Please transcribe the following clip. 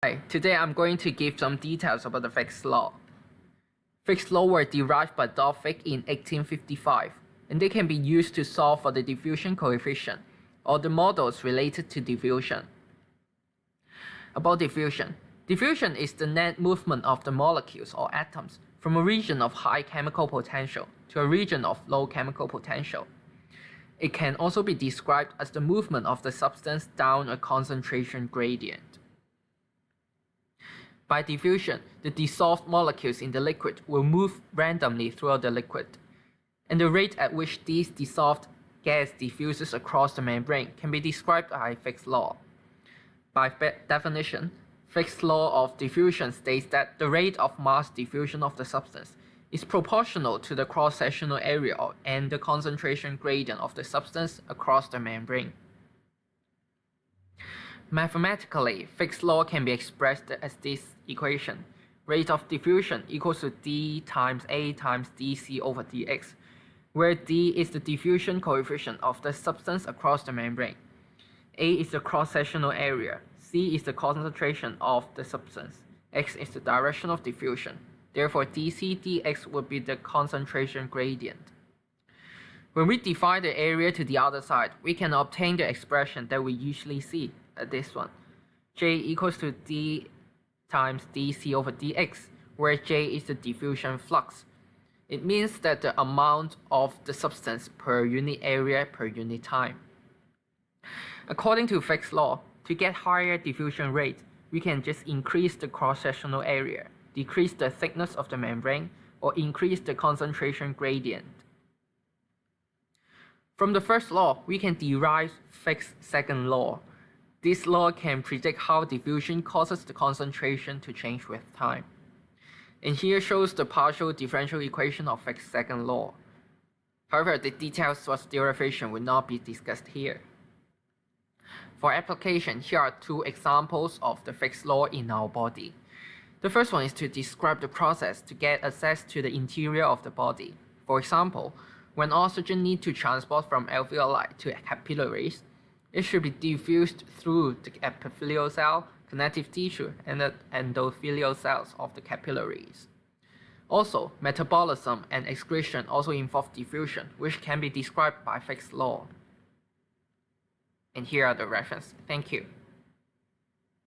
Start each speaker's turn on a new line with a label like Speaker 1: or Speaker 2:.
Speaker 1: Hi, today I'm going to give some details about the Fick's law. Fick's law were derived by Fick in 1855, and they can be used to solve for the diffusion coefficient or the models related to diffusion. About diffusion. Diffusion is the net movement of the molecules or atoms from a region of high chemical potential to a region of low chemical potential. It can also be described as the movement of the substance down a concentration gradient. By diffusion, the dissolved molecules in the liquid will move randomly throughout the liquid, and the rate at which this dissolved gas diffuses across the membrane can be described by Fick's law. By definition, Fick's law of diffusion states that the rate of mass diffusion of the substance is proportional to the cross-sectional area and the concentration gradient of the substance across the membrane. Mathematically, Fick's law can be expressed as this equation: rate of diffusion equals to d times A times dc over dx, where d is the diffusion coefficient of the substance across the membrane, A is the cross-sectional area, c is the concentration of the substance, x is the direction of diffusion. Therefore, dc dx would be the concentration gradient. When we divide the area to the other side, we can obtain the expression that we usually see, this one. J equals to d times dc over dx, where J is the diffusion flux. It means that the amount of the substance per unit area per unit time. According to Fick's law, to get higher diffusion rate, we can just increase the cross-sectional area, decrease the thickness of the membrane, or increase the concentration gradient. From the first law, we can derive Fick's second law. This law can predict how diffusion causes the concentration to change with time. And here shows the partial differential equation of Fick's second law. However, the details towards derivation will not be discussed here. For application, here are two examples of the Fick's law in our body. The first one is to describe the process to get access to the interior of the body. For example, when oxygen needs to transport from alveoli to capillaries, it should be diffused through the epithelial cell, connective tissue, and the endothelial cells of the capillaries. Also, metabolism and excretion also involve diffusion, which can be described by Fick's law. And here are the references. Thank you.